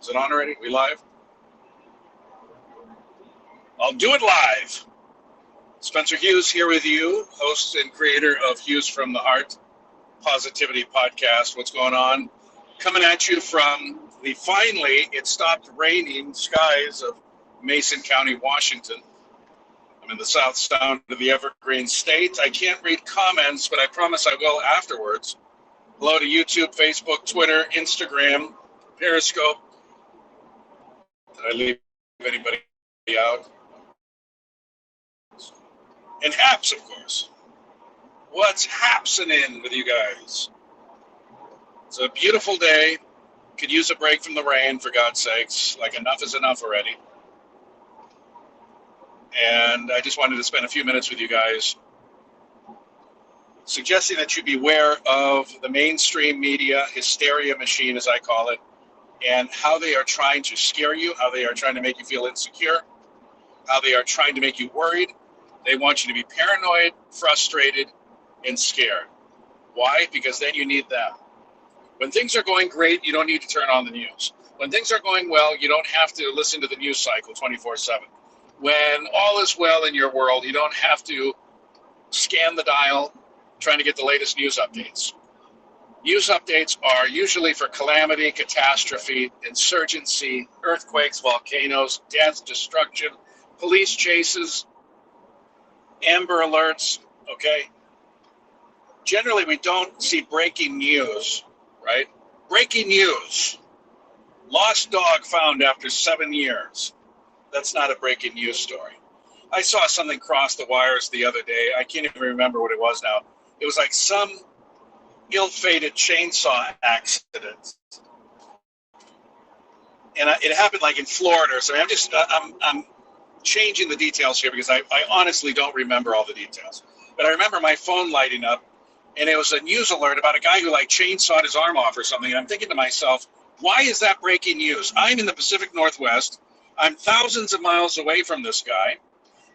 Is it on already? We live? I'll do it live. Spencer Hughes here with you, host and creator of Hughes from the Heart Positivity Podcast. What's going on? Coming at you from the finally, it stopped raining skies of Mason County, Washington. I'm in the South Sound of the Evergreen State. I can't read comments, but I promise I will afterwards. Hello to YouTube, Facebook, Twitter, Instagram, Periscope. Did I leave anybody out? And Haps, of course. What's happening with you guys? It's a beautiful day. Could use a break from the rain, for God's sakes. Like, enough is enough already. And I just wanted to spend a few minutes with you guys suggesting that you beware of the mainstream media hysteria machine, as I call it, and how they are trying to scare you, how they are trying to make you feel insecure, how they are trying to make you worried. They want you to be paranoid, frustrated, and scared. Why? Because then you need them. When things are going great, you don't need to turn on the news. When things are going well, you don't have to listen to the news cycle 24/7. When all is well in your world, you don't have to scan the dial trying to get the latest news updates. News updates are usually for calamity, catastrophe, insurgency, earthquakes, volcanoes, death, destruction, police chases, Amber Alerts, okay? Generally, we don't see breaking news, right? Breaking news. Lost dog found after 7 years. That's not a breaking news story. I saw something cross the wires the other day. I can't even remember what it was now. It was like some ill-fated chainsaw accident. And it happened like in Florida. So I'm changing the details here because I honestly don't remember all the details. But I remember my phone lighting up, and it was a news alert about a guy who like chainsawed his arm off or something. And I'm thinking to myself, why is that breaking news? I'm in the Pacific Northwest. I'm thousands of miles away from this guy,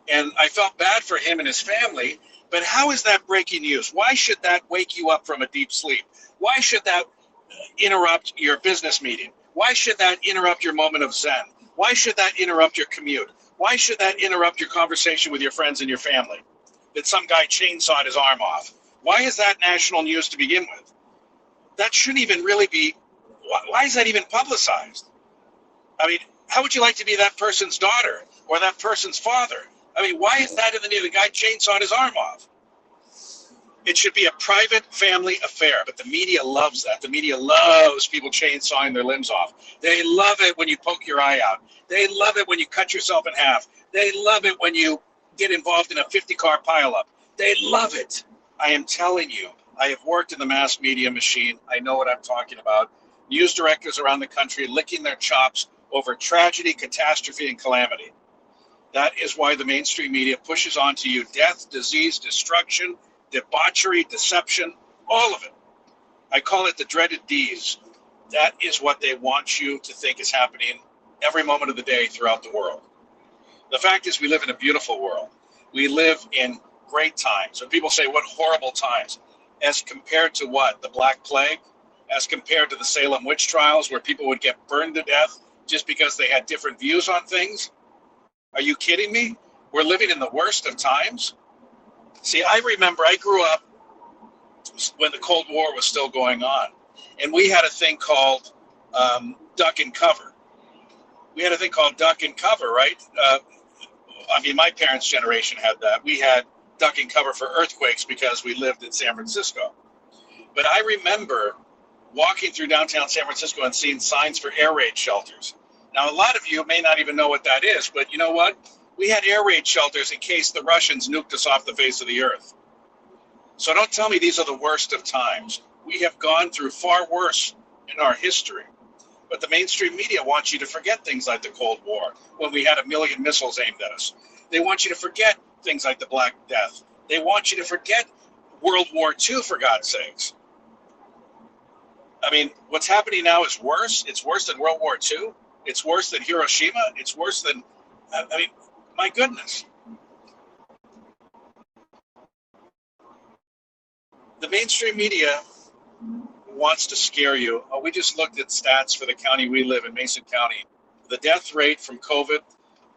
and I felt bad for him and his family. But how is that breaking news? Why should that wake you up from a deep sleep? Why should that interrupt your business meeting? Why should that interrupt your moment of Zen? Why should that interrupt your commute? Why should that interrupt your conversation with your friends and your family? That some guy chainsawed his arm off. Why is that national news to begin with? That shouldn't even really be. Why is that even publicized? I mean, how would you like to be that person's daughter or that person's father? I mean, why is that in the news? The guy chainsawed his arm off. It should be a private family affair, but the media loves that. The media loves people chainsawing their limbs off. They love it when you poke your eye out. They love it when you cut yourself in half. They love it when you get involved in a 50-car pileup. They love it. I am telling you, I have worked in the mass media machine. I know what I'm talking about. News directors around the country licking their chops over tragedy, catastrophe, and calamity. That is why the mainstream media pushes onto you death, disease, destruction, debauchery, deception, all of it. I call it the dreaded D's. That is what they want you to think is happening every moment of the day throughout the world. The fact is, we live in a beautiful world. We live in great times. When people say, what horrible times, as compared to what? The Black Plague? As compared to the Salem witch trials where people would get burned to death just because they had different views on things? Are you kidding me? We're living in the worst of times? See, I remember I grew up when the Cold War was still going on, and we had a thing called duck and cover. We had a thing called duck and cover, right? I mean, my parents' generation had that. We had duck and cover for earthquakes because we lived in San Francisco. But I remember walking through downtown San Francisco and seeing signs for air raid shelters. Now, a lot of you may not even know what that is, but you know what? We had air raid shelters in case the Russians nuked us off the face of the earth. So don't tell me these are the worst of times. We have gone through far worse in our history. But the mainstream media wants you to forget things like the Cold War, when we had 1 million missiles aimed at us. They want you to forget things like the Black Death. They want you to forget World War II, for God's sakes. I mean, what's happening now is worse. It's worse than World War II. It's worse than Hiroshima. It's worse than, I mean, my goodness. The mainstream media wants to scare you. We just looked at stats for the county we live in, Mason County. The death rate from COVID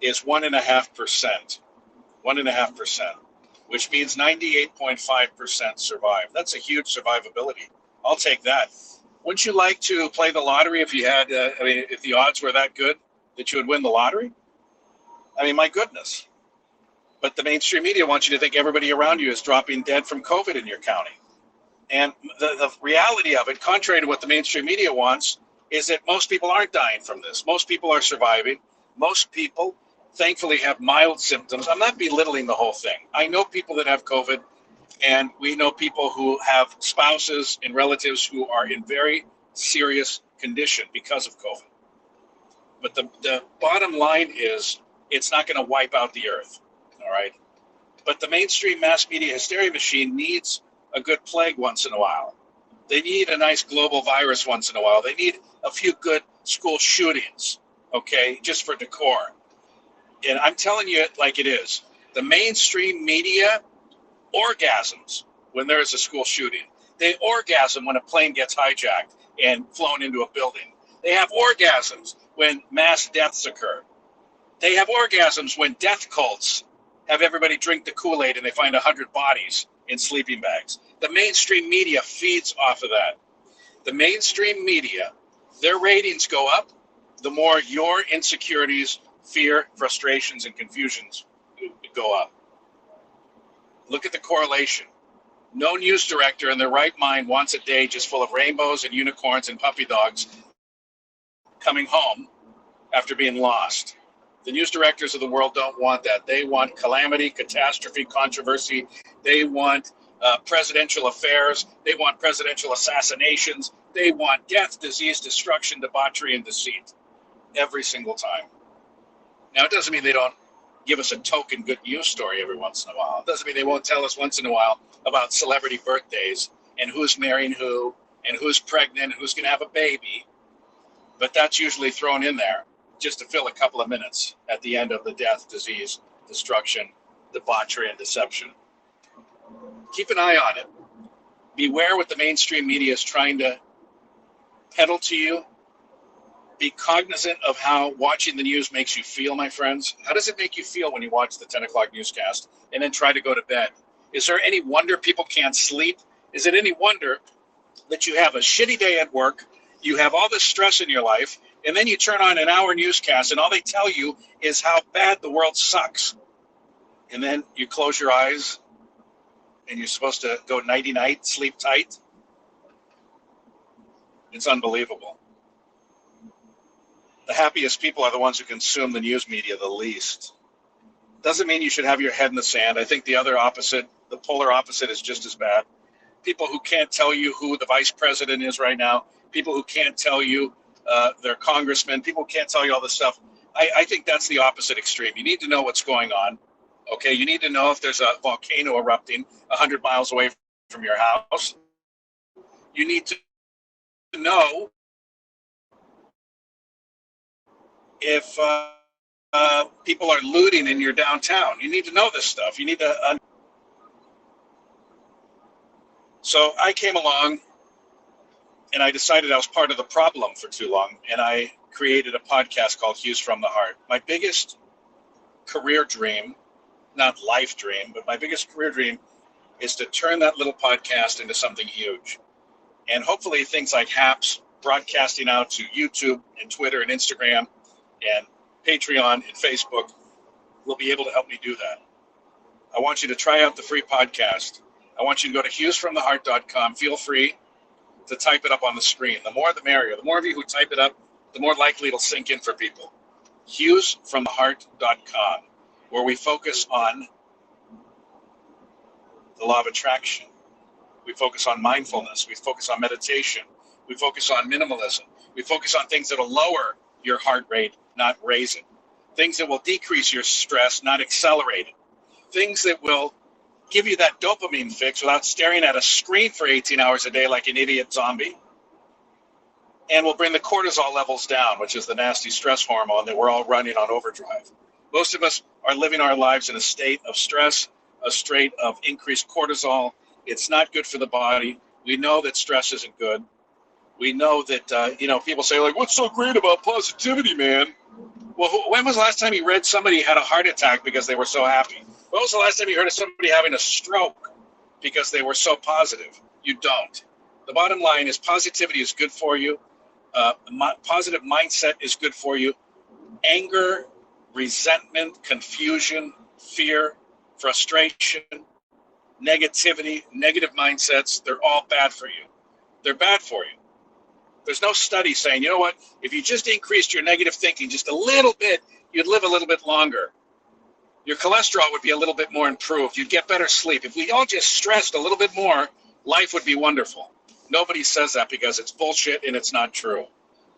is 1.5%. 1.5%, which means 98.5% survive. That's a huge survivability. I'll take that. Wouldn't you like to play the lottery if you had, if the odds were that good that you would win the lottery? I mean, my goodness. But the mainstream media wants you to think everybody around you is dropping dead from COVID in your county. And the reality of it, contrary to what the mainstream media wants, is that most people aren't dying from this. Most people are surviving. Most people, thankfully, have mild symptoms. I'm not belittling the whole thing. I know people that have COVID, and we know people who have spouses and relatives who are in very serious condition because of COVID. But the bottom line is it's not going to wipe out the earth, all right? But the mainstream mass media hysteria machine needs a good plague once in a while. They need a nice global virus once in a while. They need a few good school shootings, okay, just for decor. And I'm telling you it like it is. The mainstream media orgasms when there is a school shooting. They orgasm when a plane gets hijacked and flown into a building. They have orgasms when mass deaths occur. They have orgasms when death cults have everybody drink the Kool-Aid and they find 100 bodies in sleeping bags. The mainstream media feeds off of that. The mainstream media, their ratings go up, the more your insecurities, fear, frustrations, and confusions go up. Look at the correlation. No news director in their right mind wants a day just full of rainbows and unicorns and puppy dogs coming home after being lost. The news directors of the world don't want that. They want calamity, catastrophe, controversy. They want presidential affairs. They want presidential assassinations. They want death, disease, destruction, debauchery, and deceit every single time. Now, it doesn't mean they don't give us a token good news story every once in a while. It doesn't mean they won't tell us once in a while about celebrity birthdays and who's marrying who and who's pregnant and who's going to have a baby. But that's usually thrown in there just to fill a couple of minutes at the end of the death, disease, destruction, debauchery, and deception. Keep an eye on it. Beware what the mainstream media is trying to peddle to you. Be cognizant of how watching the news makes you feel, my friends. How does it make you feel when you watch the 10 o'clock newscast and then try to go to bed? Is there any wonder people can't sleep? Is it any wonder that you have a shitty day at work, you have all this stress in your life, and then you turn on an hour newscast and all they tell you is how bad the world sucks? And then you close your eyes and you're supposed to go nighty-night, sleep tight? It's unbelievable. The happiest people are the ones who consume the news media the least. Doesn't mean you should have your head in the sand. I think the other opposite, the polar opposite, is just as bad. People who can't tell you who the vice president is right now, people who can't tell you their congressmen, people who can't tell you all this stuff. I think that's the opposite extreme. You need to know what's going on. Okay, you need to know if there's a volcano erupting 100 miles away from your house. You need to know if people are looting in your downtown. You need to know this stuff. You need to. So I came along and I decided I was part of the problem for too long, and I created a podcast called Hughes from the Heart. My biggest career dream, not life dream, but my biggest career dream is to turn that little podcast into something huge. And hopefully things like HAPS, broadcasting out to YouTube and Twitter and Instagram and Patreon and Facebook will be able to help me do that. I want you to try out the free podcast. I want you to go to hughesfromtheheart.com. Feel free to type it up on the screen. The more the merrier. The more of you who type it up, the more likely it'll sink in for people. hughesfromtheheart.com, where we focus on the law of attraction. We focus on mindfulness. We focus on meditation. We focus on minimalism. We focus on things that will lower your heart rate, not raise it. Things that will decrease your stress, not accelerate it. Things that will give you that dopamine fix without staring at a screen for 18 hours a day like an idiot zombie. And will bring the cortisol levels down, which is the nasty stress hormone that we're all running on overdrive. Most of us are living our lives in a state of stress, a state of increased cortisol. It's not good for the body. We know that stress isn't good. We know that, people say, like, what's so great about positivity, man? Well, when was the last time you read somebody had a heart attack because they were so happy? When was the last time you heard of somebody having a stroke because they were so positive? You don't. The bottom line is positivity is good for you. Positive mindset is good for you. Anger, resentment, confusion, fear, frustration, negativity, negative mindsets, they're all bad for you. They're bad for you. There's no study saying, you know what, if you just increased your negative thinking just a little bit, you'd live a little bit longer. Your cholesterol would be a little bit more improved. You'd get better sleep. If we all just stressed a little bit more, life would be wonderful. Nobody says that because it's bullshit and it's not true.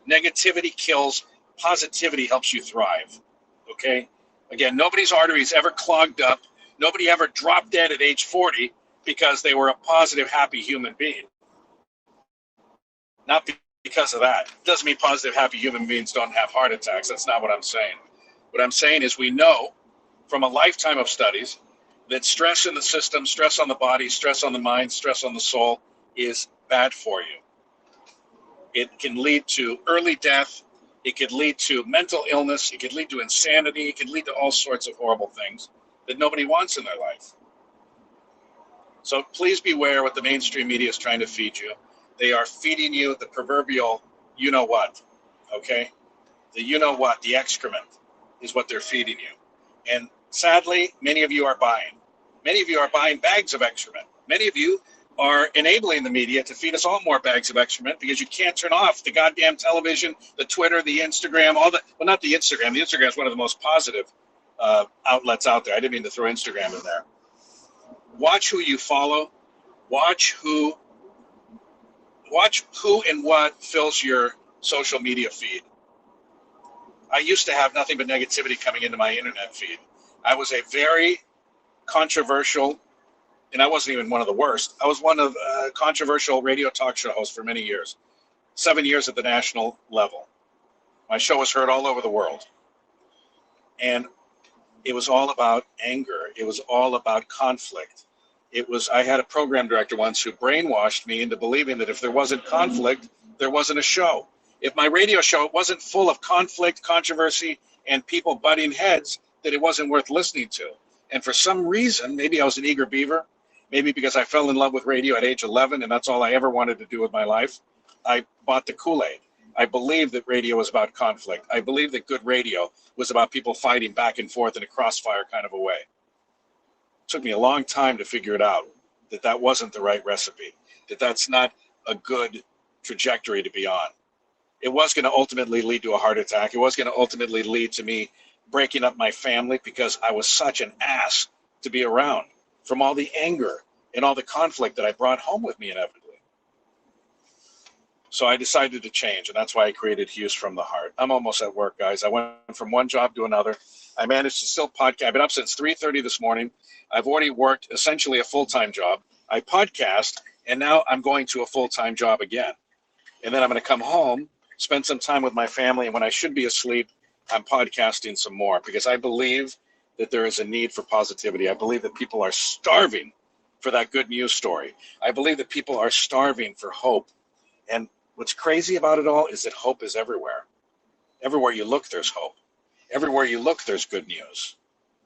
Negativity kills. Positivity helps you thrive. Okay? Again, nobody's arteries ever clogged up. Nobody ever dropped dead at age 40 because they were a positive, happy human being. Not because of that. It doesn't mean positive, happy human beings don't have heart attacks. That's not what I'm saying. What I'm saying is we know from a lifetime of studies that stress in the system, stress on the body, stress on the mind, stress on the soul is bad for you. It can lead to early death. It could lead to mental illness. It could lead to insanity. It could lead to all sorts of horrible things that nobody wants in their life. So please beware what the mainstream media is trying to feed you. They are feeding you the proverbial you-know-what, okay? The you-know-what, the excrement is what they're feeding you. And sadly, many of you are buying. Many of you are buying bags of excrement. Many of you are enabling the media to feed us all more bags of excrement because you can't turn off the goddamn television, the Twitter, the Instagram, all the, well, not the Instagram. The Instagram is one of the most positive outlets out there. I didn't mean to throw Instagram in there. Watch who you follow. Watch who and what fills your social media feed. I used to have nothing but negativity coming into my internet feed. I was a very controversial, and I wasn't even one of the worst. I was one of controversial radio talk show hosts for many years, 7 years at the national level. My show was heard all over the world. And it was all about anger. It was all about conflict. I had a program director once who brainwashed me into believing that if there wasn't conflict, there wasn't a show. If my radio show wasn't full of conflict, controversy, and people butting heads, that it wasn't worth listening to. And for some reason, maybe I was an eager beaver, maybe because I fell in love with radio at age 11 and that's all I ever wanted to do with my life, I bought the Kool-Aid. I believed that radio was about conflict. I believed that good radio was about people fighting back and forth in a crossfire kind of a way. It took me a long time to figure it out, that that wasn't the right recipe, that that's not a good trajectory to be on. It was going to ultimately lead to a heart attack. It was going to ultimately lead to me breaking up my family because I was such an ass to be around from all the anger and all the conflict that I brought home with me inevitably. So I decided to change, and that's why I created Hughes from the Heart. I'm almost at work, guys. I went from one job to another. I managed to still podcast. I've been up since 3:30 this morning. I've already worked essentially a full-time job. I podcast, and now I'm going to a full-time job again. And then I'm going to come home, spend some time with my family, and when I should be asleep, I'm podcasting some more because I believe that there is a need for positivity. I believe that people are starving for that good news story. I believe that people are starving for hope. And what's crazy about it all is that hope is everywhere. Everywhere you look, there's hope. Everywhere you look, there's good news.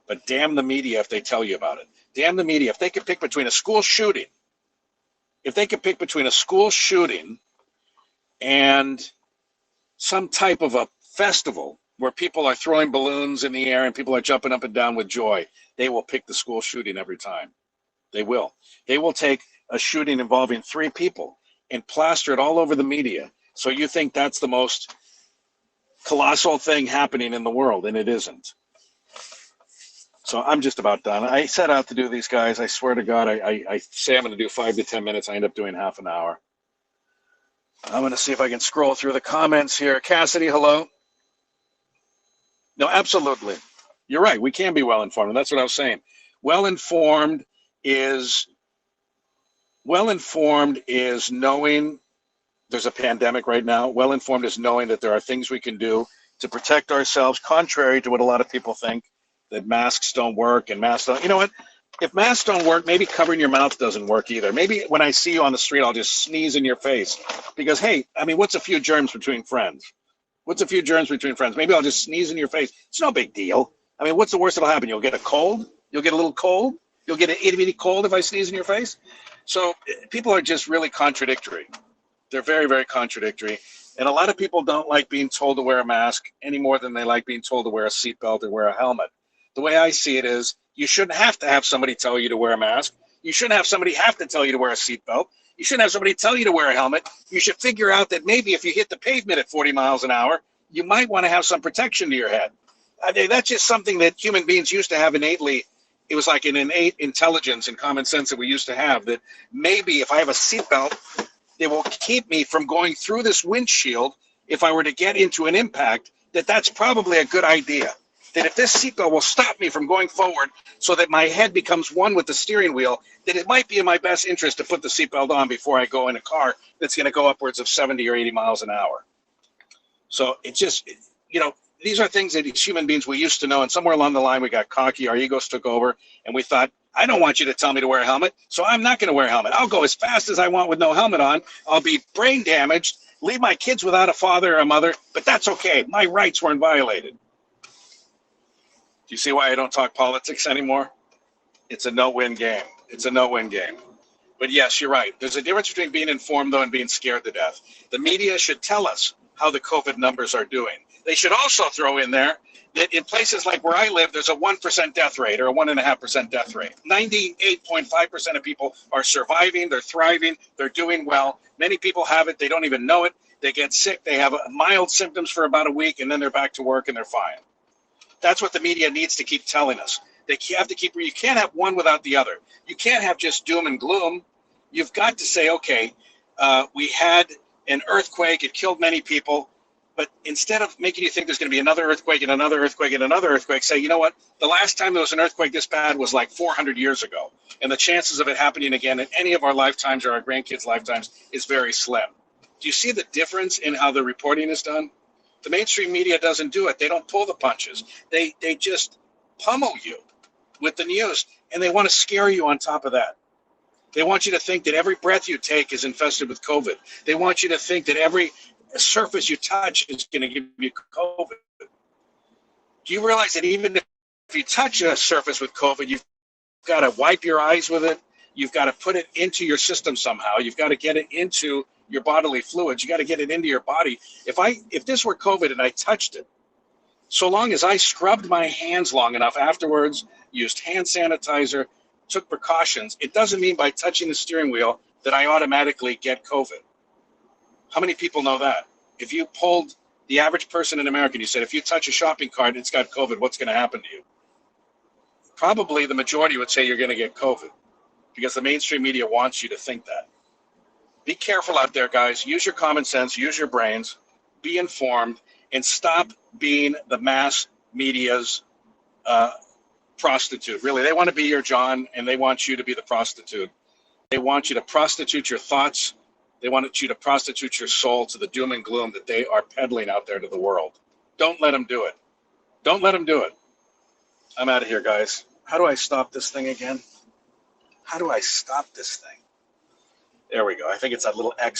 But damn the media if they tell you about it. Damn the media if they could pick between a school shooting. If they could pick between a school shooting and some type of a festival where people are throwing balloons in the air and people are jumping up and down with joy, they will pick the school shooting every time. They will. They will take a shooting involving 3 people and plaster it all over the media. So you think that's the most colossal thing happening in the world, and it isn't. So I'm just about done. I set out to do these guys. I swear to God, I say I'm going to do 5 to 10 minutes. I end up doing half an hour. I'm going to see if I can scroll through the comments here. Cassidy, hello. No, absolutely. You're right. We can be well-informed, and that's what I was saying. Well-informed is knowing there's a pandemic right now. Well-informed is knowing that there are things we can do to protect ourselves, contrary to what a lot of people think, that masks don't work and masks don't. You know what? If masks don't work, maybe covering your mouth doesn't work either. Maybe when I see you on the street, I'll just sneeze in your face because, hey, I mean, what's a few germs between friends? What's a few germs between friends? Maybe I'll just sneeze in your face. It's no big deal. I mean, what's the worst that'll happen? You'll get a cold. You'll get a little cold. You'll get an itty bitty cold if I sneeze in your face. So people are just really contradictory. They're very, very contradictory. And a lot of people don't like being told to wear a mask any more than they like being told to wear a seatbelt or wear a helmet. The way I see it is you shouldn't have to have somebody tell you to wear a mask. You shouldn't have somebody have to tell you to wear a seatbelt. You shouldn't have somebody tell you to wear a helmet. You should figure out that maybe if you hit the pavement at 40 miles an hour, you might want to have some protection to your head. I mean, that's just something that human beings used to have innately. It was like an innate intelligence and common sense that we used to have, that maybe if I have a seatbelt, it will keep me from going through this windshield if I were to get into an impact, that's probably a good idea. That if this seatbelt will stop me from going forward so that my head becomes one with the steering wheel, that it might be in my best interest to put the seatbelt on before I go in a car that's going to go upwards of 70 or 80 miles an hour. So it just, these are things that as human beings we used to know, and somewhere along the line we got cocky, our egos took over, and we thought, I don't want you to tell me to wear a helmet, so I'm not going to wear a helmet. I'll go as fast as I want with no helmet on. I'll be brain damaged, leave my kids without a father or a mother, but that's okay. My rights weren't violated. Do you see why I don't talk politics anymore? It's a no-win game. It's a no-win game. But yes, you're right. There's a difference between being informed, though, and being scared to death. The media should tell us how the COVID numbers are doing. They should also throw in there that in places like where I live, there's a 1% death rate or a 1.5% death rate. 98.5% of people are surviving, they're thriving, they're doing well. Many people have it, they don't even know it. They get sick, they have mild symptoms for about a week, and then they're back to work and they're fine. That's what the media needs to keep telling us. They have to keep, you can't have one without the other. You can't have just doom and gloom. You've got to say, okay, we had an earthquake, it killed many people, but instead of making you think there's going to be another earthquake and another earthquake and another earthquake, say, you know what, the last time there was an earthquake this bad was like 400 years ago, and the chances of it happening again in any of our lifetimes or our grandkids' lifetimes is very slim. Do you see the difference in how the reporting is done? The mainstream media doesn't do it. They don't pull the punches. They just pummel you with the news, and they want to scare you on top of that. They want you to think that every breath you take is infested with COVID. They want you to think that every surface you touch is going to give you COVID. Do you realize that even if you touch a surface with COVID, you've got to wipe your eyes with it. You've got to put it into your system somehow. You've got to get it into your bodily fluids. You got to get it into your body. If this were COVID and I touched it, so long as I scrubbed my hands long enough afterwards, used hand sanitizer, took precautions, it doesn't mean by touching the steering wheel that I automatically get COVID. How many people know that? If you polled the average person in America and you said, if you touch a shopping cart and it's got COVID, what's going to happen to you? Probably the majority would say you're going to get COVID because the mainstream media wants you to think that. Be careful out there, guys. Use your common sense, use your brains, be informed, and stop being the mass media's prostitute. Really, they want to be your John, and they want you to be the prostitute. They want you to prostitute your thoughts. They want you to prostitute your soul to the doom and gloom that they are peddling out there to the world. Don't let them do it. Don't let them do it. I'm out of here, guys. How do I stop this thing again? How do I stop this thing? There we go. I think it's that little X.